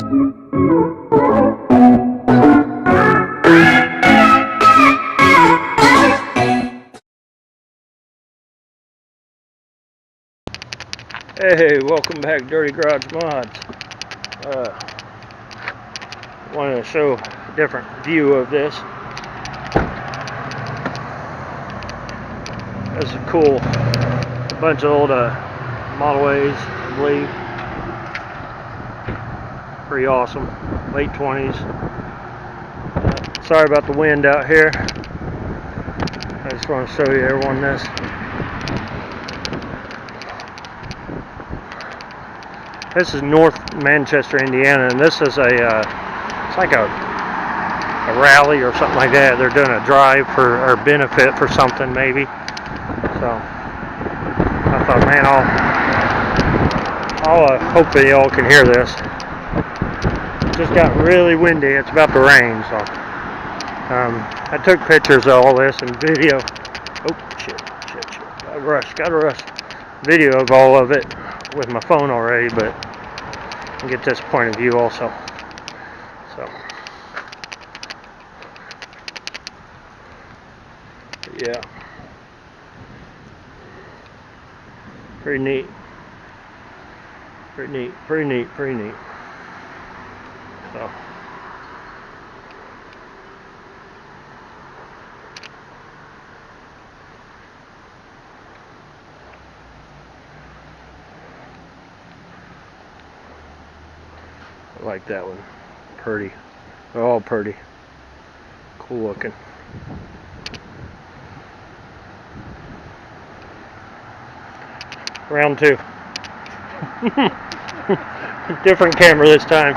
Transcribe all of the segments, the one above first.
Hey, welcome back, Dirty Garage Mods. Wanted to show a different view of this. This is cool. A bunch of old Model A's, I believe. Pretty awesome. Late 20s. Sorry about the wind out here. I just want to show you everyone this. This is North Manchester, Indiana, and this is it's like a rally or something like that. They're doing a drive for, or benefit for something maybe. So I thought, man, I'll hope that y'all can hear this. It just got really windy. It's about to rain, so I took pictures of all this and video. Oh shit! Gotta rush. Video of all of it with my phone already, but I'll get this point of view also. So yeah, pretty neat. So I like that one. Pretty. They're all pretty. Cool looking. Round two. Different camera this time.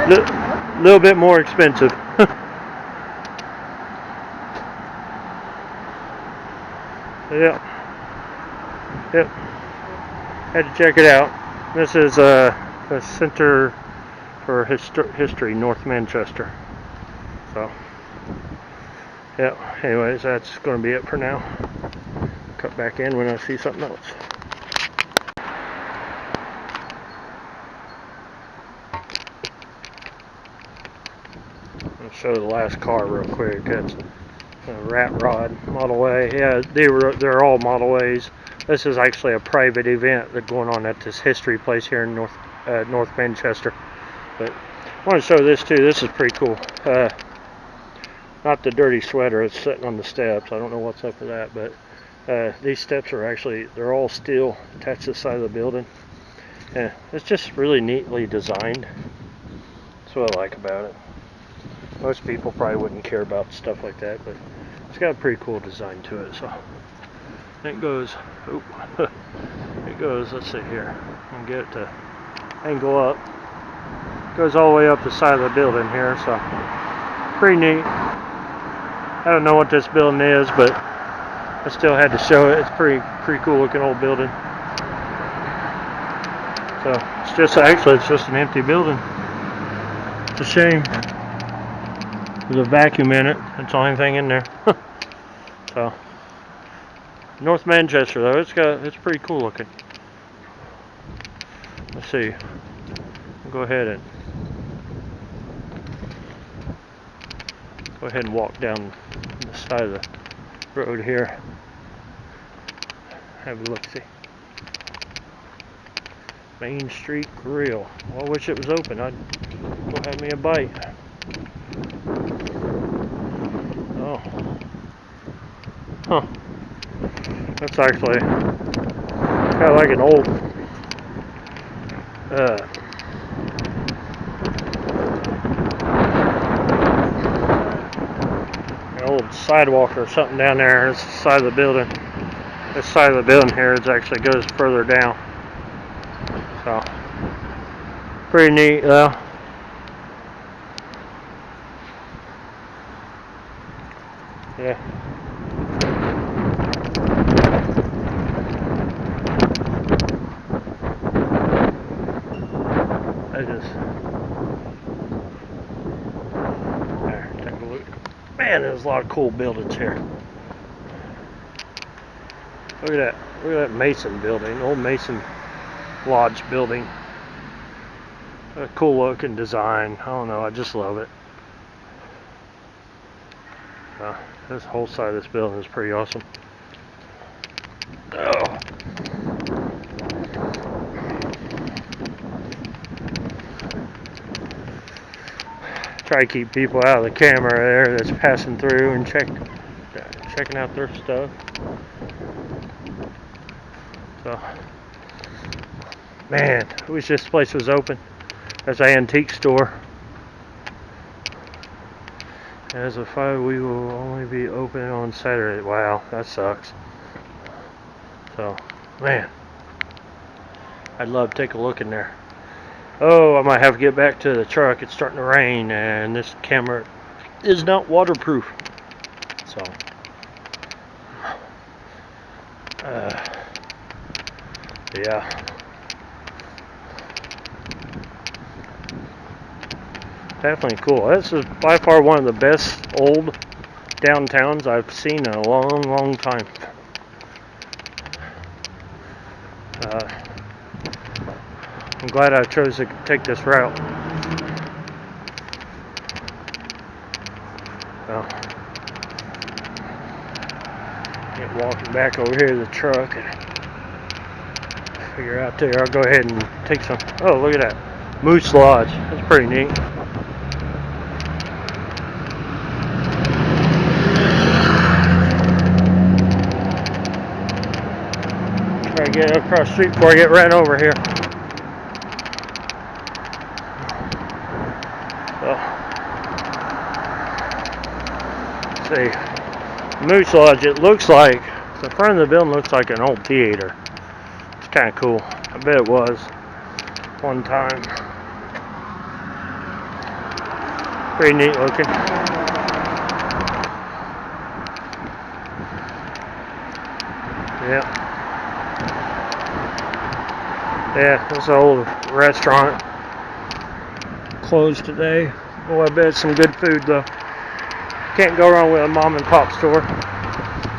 A little bit more expensive. Yep. Had to check it out. This is the Center for History, North Manchester. So, yeah. Anyways, that's going to be it for now. Cut back in when I see something else. I'll show the last car real quick. That's a Rat Rod Model A. Yeah, they're all Model A's. This is actually a private event that's going on at this history place here in North Manchester. But I want to show this too. This is pretty cool. Not the dirty sweater. It's sitting on the steps. I don't know what's up with that, but these steps are they're all steel attached to the side of the building. Yeah, it's just really neatly designed. That's what I like about it. Most people probably wouldn't care about stuff like that, but it's got a pretty cool design to it. So it goes, let's see here, and get it to angle up. It goes all the way up the side of the building here, so pretty neat. I don't know what this building is, but I still had to show it. It's pretty cool looking old building. So it's just an empty building. It's a shame. There's a vacuum in it. That's the only thing in there. So North Manchester though, it's pretty cool looking. Let's see. I'll go ahead and walk down the side of the road here. Have a look see. Main Street Grill. Well, I wish it was open. I'd go have me a bite. Oh. Huh. That's actually kind of like an old sidewalk or something down there. It's the side of the building. This side of the building here actually goes further down. So pretty neat though. Yeah. There, take a look. Man, there's a lot of cool buildings here. Look at that Mason building, old Mason Lodge building. a cool looking design. I don't know, I just love it. This whole side of this building is pretty awesome. Oh. Try to keep people out of the camera there that's passing through and checking out their stuff. So, man, I wish this place was open. There's an antique store. As a 5, we will only be open on Saturday. Wow, that sucks. So, man, I'd love to take a look in there. Oh, I might have to get back to the truck. It's starting to rain, and this camera is not waterproof. So, yeah. Definitely cool. This is by far one of the best old downtowns I've seen in a long, long time. I'm glad I chose to take this route. Well, get walking back over here to the truck and figure out there. I'll go ahead and take some. Oh, look at that. Moose Lodge. That's pretty neat. Try to get across the street before I get ran over here. See, Moose Lodge, it looks like, the front of the building looks like an old theater. It's kind of cool. I bet it was one time. Pretty neat looking. Yep. Yeah, this old restaurant closed today. Oh, I bet it's some good food though. Can't go wrong with a mom and pop store.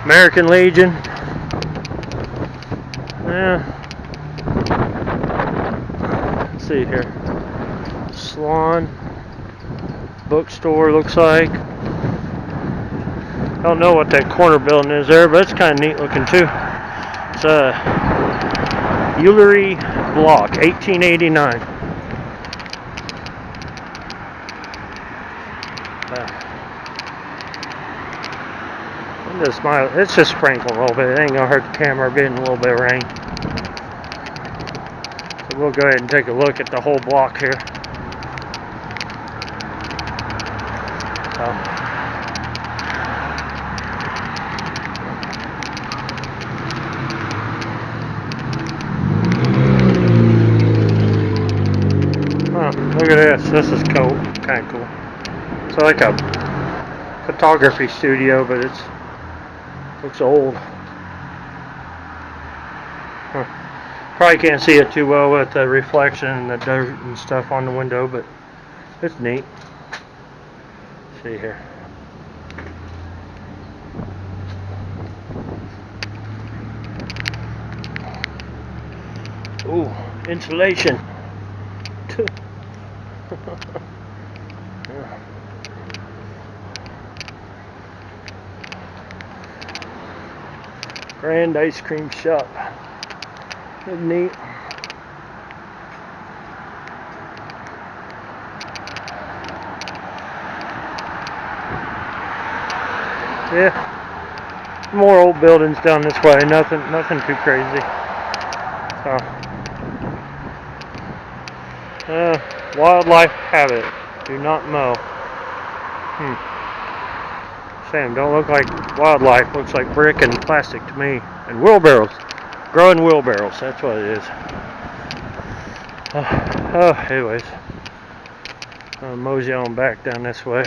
American Legion. Yeah. Let's see here. Salon. Bookstore looks like. I don't know what that corner building is there, but it's kind of neat looking too. It's a Eulery Block, 1889. It's just sprinkling a little bit. It ain't gonna hurt the camera getting a little bit of rain. So we'll go ahead and take a look at the whole block here. Look at this. This is cool. Kind of cool. It's like a photography studio, but it looks old. Probably can't see it too well with the reflection and the dirt and stuff on the window, but it's neat. Let's see here. Ooh, insulation. Yeah. Grand ice cream shop. Isn't neat? Yeah. More old buildings down this way. Nothing too crazy. Wildlife habit. Do not mow. Shame, don't look like wildlife. Looks like brick and plastic to me. And wheelbarrows. Growing wheelbarrows. That's what it is. Anyways. I'll mosey on back down this way.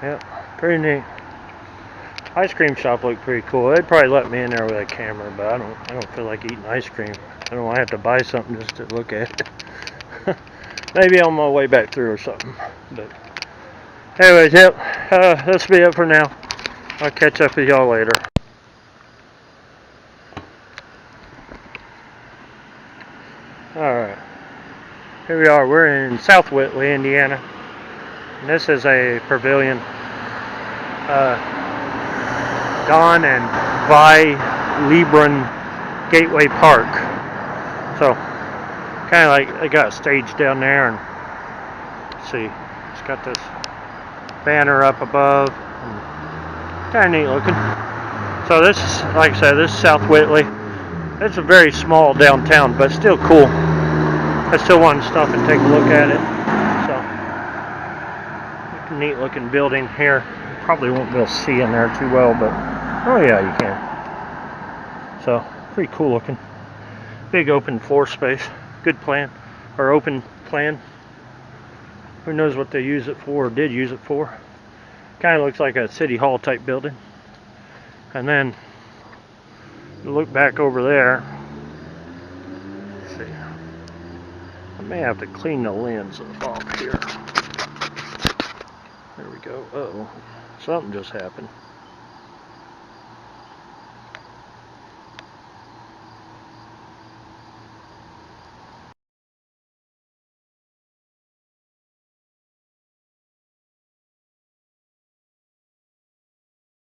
Yep, pretty neat. Ice cream shop looked pretty cool. They'd probably let me in there with a camera, but I don't feel like eating ice cream. I don't want to have to buy something just to look at it. Maybe on my way back through or something. But anyways, yep. This will be it for now. I'll catch up with y'all later. Alright. Here we are. We're in South Whitley, Indiana. And this is a pavilion. Don and Vi Liebran Gateway Park. So, kind of like they got a stage down there, and let's see, it's got this banner up above. Kind of neat looking. So this is, like I said, this is South Whitley. It's a very small downtown, but still cool. I still want to stop and take a look at it. So, neat looking building here. Probably won't be able to see in there too well, but oh yeah, you can. So, pretty cool looking. Big open floor space. Good plan, or open plan. Who knows what they use it for, or did use it for. Kind of looks like a city hall type building. And then, look back over there. Let's see. I may have to clean the lens off here. There we go. Uh-oh. Something just happened.